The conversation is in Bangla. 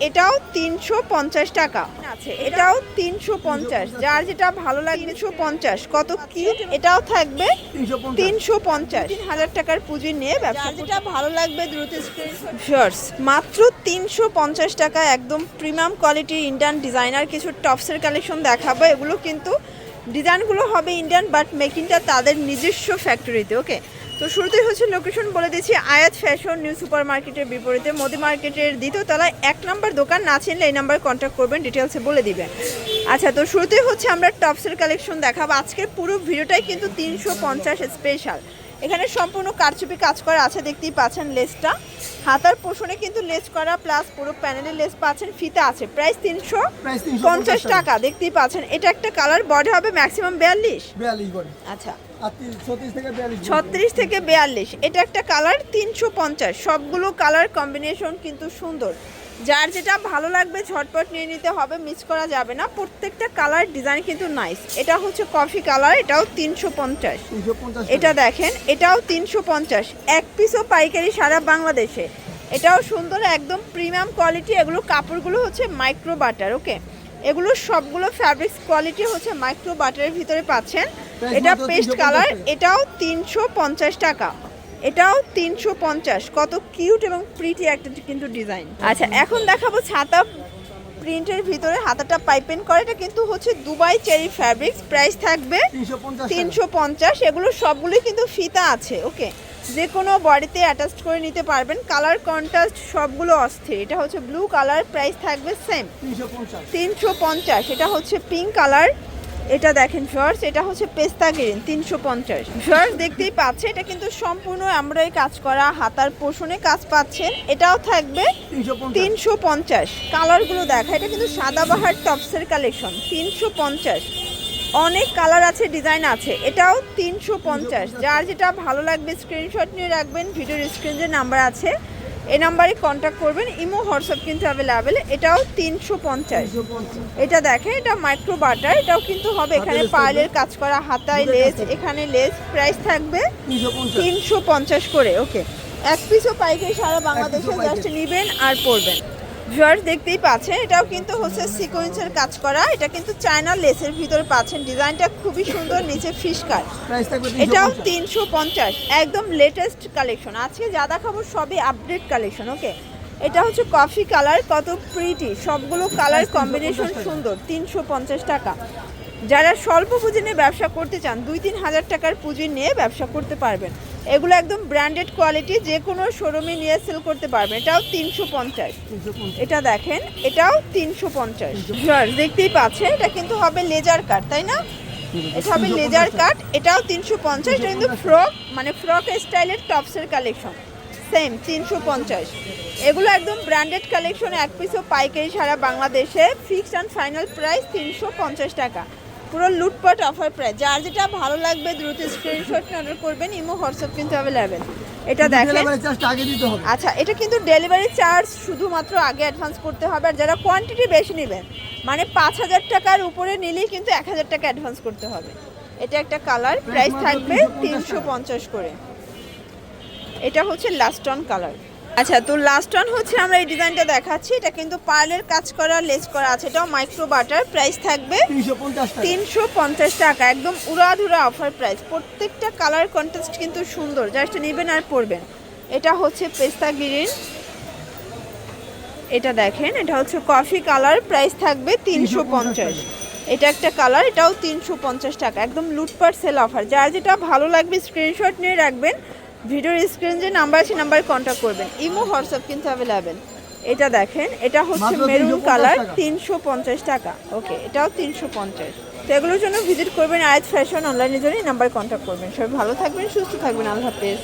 এটাও 350 টাকা আছে, এটাও 350, যার যেটা ভালো লাগে 350। কত কি এটাও থাকবে 350। 3000 টাকার পুঁজি নিয়ে ব্যবসা, যেটা ভালো লাগবে দ্রুত স্ক্রিনশট। মাত্র 350 টাকা একদম প্রিমিয়াম কোয়ালিটির ইন্ডিয়ান ডিজাইনার কিছু টপসের কালেকশন দেখাবো। এগুলো কিন্তু ডিজাইনগুলো হবে ইন্ডিয়ান, বাট মেকিংটা তাদের নিজস্ব ফ্যাক্টরিতে। ওকে, তো শুরুতেই হচ্ছে লোকেশন বলে দিচ্ছি, আয়াত ফ্যাশন নিউ সুপার মার্কেটের বিপরীতে মোদি মার্কেটের দ্বিতীয় তলায় 1 নম্বর দোকান। না চিনলে এই নাম্বার কন্ট্যাক্ট করবেন, ডিটেলসে বলে দিবেন। আচ্ছা, তো শুরুতেই হচ্ছে আমরা টপসের কালেকশন দেখাবো। আজকের পুরো ভিডিওটাই কিন্তু 350 স্পেশাল। এখানে সম্পূর্ণ কারচুপি কাজ করা আছে, দেখতেই পাচ্ছেন। লেসটা হাতার পোষণে কিন্তু লেস করা, প্লাস পুরো প্যানেলে লেস পাচ্ছেন, ফিতা আছে। প্রাইস 350 টাকা, দেখতেই পাচ্ছেন। এটা একটা কালার, বডি হবে ম্যাক্সিমাম 42। আচ্ছা, 36 থেকে 42। এটা একটা কালার 350। সবগুলো কালার কম্বিনেশন কিন্তু সুন্দর, যার যেটা ভালো লাগবে ঝটপট নিয়ে নিতে হবে, মিস করা যাবে না। প্রত্যেকটা কালার ডিজাইন কিন্তু নাইস। এটা হচ্ছে কফি কালার, এটাও 350। এটা দেখেন, এটাও 350। এক পিসও পাইকারি সারা বাংলাদেশে। এটাও সুন্দর, একদম প্রিমিয়াম কোয়ালিটি। এগুলো কাপড়গুলো হচ্ছে মাইক্রো বাটার। ওকে, এগুলো সবগুলো ফ্যাব্রিক্স কোয়ালিটি হচ্ছে মাইক্রো বাটারের ভিতরে পাচ্ছেন। এটা পেস্ট কালার, এটাও 350 টাকা। এটাও 350। কত কিউট এবং প্রিটি একটা কিন্তু ডিজাইন। আচ্ছা, এখন দেখাবো ছাতা প্রিন্টের ভিতরে, হাতাটা পাইপেন করে। এটা কিন্তু হচ্ছে দুবাই চেরি ফ্যাব্রিক্স। প্রাইস থাকবে 350। এগুলো সবগুলোই কিন্তু ফিতা আছে। ওকে, যে কোনো বডিতে অ্যাটাচ করে নিতে পারবেন। কালার কন্ট্রাস্ট সবগুলো অস্থির। এটা হচ্ছে ব্লু কালার, প্রাইস থাকবে সেম 350। এটা হচ্ছে পিঙ্ক কালার, এটা দেখেন ভিউয়ার্স, এটা হচ্ছে পেস্তা গ্রিন 350। ভিউয়ার্স দেখতেই পাচ্ছে, এটা কিন্তু সম্পূর্ণ এমব্রয়ডারি কাজ করা, হাতার পোষণে কাজ পাচ্ছেন। এটাও থাকবে 350। কালারগুলো দেখা, এটা কিন্তু সাদাবাহার টপসের কালেকশন 350। অনেক কালার আছে, ডিজাইন আছে। এটাও 350। যার যেটা ভালো লাগবে স্ক্রিনশট নিয়ে রাখবেন। ভিডিওর স্ক্রিনে নাম্বার আছে, এই নাম্বারে কন্ট্যাক্ট করবেন। ইমো হোয়াটসঅ্যাপ কিন্তু অ্যাভেলেবেল। এটাও 350। এটা দেখেন, এটা মাইক্রো বাটার। এটাও কিন্তু হবে এখানে পার্লের কাজ করা, হাতায় লেস, এখানে লেস। প্রাইস থাকবে 350 করে। ওকে, এক পিসও পাইকারি সারা বাংলাদেশে, জাস্ট নেবেন আর পরবেন। ভিউয়ার্স দেখতেই পাচ্ছেন, এটাও কিন্তু হচ্ছে সিকোয়েন্সের কাজ করা। এটা কিন্তু চায়না লেসের ভিতরে পাচ্ছেন। ডিজাইনটা খুবই সুন্দর, নিচে ফিশ কাট। এটাও 350। একদম লেটেস্ট কালেকশন। আজকে যা দেখাবো সবই আপডেট কালেকশন। ওকে, এটা হচ্ছে কফি কালার, কত প্রিটি। সবগুলো কালার কম্বিনেশন সুন্দর। 350 টাকা। যারা স্বল্প পুঁজি নিয়ে ব্যবসা করতে চান, 2-3 হাজার টাকার পুঁজি নিয়ে ব্যবসা করতে পারবেন। এগুলো একদম ব্র্যান্ডেড কোয়ালিটি, যে কোনো শোরুমে নিয়ে সেল করতে পারবেন। এটাও 350। এটা দেখেন, এটাও 350। দেখতেই পাচ্ছেন, এটা কিন্তু হবে লেজার কাট, তাই না? এটা হবে লেজার কাট। এটাও 350। এটা কিন্তু ফ্রক, মানে ফ্রক স্টাইলের টপসের কালেকশন, সেম 350। এগুলো একদম ব্র্যান্ডেড কালেকশন। এক পিসও পাইকারি সারা বাংলাদেশে। ফিক্সড অ্যান্ড ফাইনাল প্রাইস 350 টাকা। পুরো লুটপাট অফার প্রাইস। যার যেটা ভালো লাগবে দ্রুত স্ক্রিনশট অর্ডার করবেন। ইমো হোয়াটসঅ্যাপ কিন্তু অ্যাভেলেবেল। এটা দেখেন, আচ্ছা, এটা কিন্তু ডেলিভারি চার্জ শুধুমাত্র আগে অ্যাডভান্স করতে হবে। আর যারা কোয়ান্টিটি বেশি নেবেন, মানে 5000 টাকার উপরে নিলেই কিন্তু 1000 টাকা অ্যাডভান্স করতে হবে। এটা একটা কালার, প্রাইস থাকবে 350 করে। এটা হচ্ছে লাস্ট অন কালার। আচ্ছা, তো লাস্ট অন হচ্ছে আমরা এই ডিজাইনটা দেখাচ্ছি। এটা কিন্তু পার্লের কাজ করা, লেস করা আছে। এটাও মাইক্রো বাটার। প্রাইস থাকবে 350 টাকা। একদম উড়াধুরা অফার প্রাইস। প্রত্যেকটা কালার কন্ট্রাস্ট কিন্তু সুন্দর, জাস্ট নেবেন আর পরবেন। এটা হচ্ছে পেস্তা গ্রিন। এটা দেখেন, এটা হচ্ছে কফি কালার। প্রাইস থাকবে 350। এটা একটা কালার, এটাও 350 টাকা। একদম লুটপাট সেল অফার। যার যেটা ভালো লাগবে স্ক্রিনশট নিয়ে রাখবেন। ভিডিওর স্ক্রিন যে নাম্বার আছে, নাম্বারে কন্ট্যাক্ট করবেন। ইমো হোয়াটসঅ্যাপ কিন্তু অ্যাভেলেবেল। এটা দেখেন, এটা হচ্ছে মেরুন কালার, 350 টাকা। ওকে, এটাও 350। তো এগুলোর জন্য ভিজিট করবেন আয়াত ফ্যাশন অনলাইনের জন্য, নাম্বারে কন্ট্যাক্ট করবেন। সবাই ভালো থাকবেন, সুস্থ থাকবেন। আল্লাহ হাফেজ।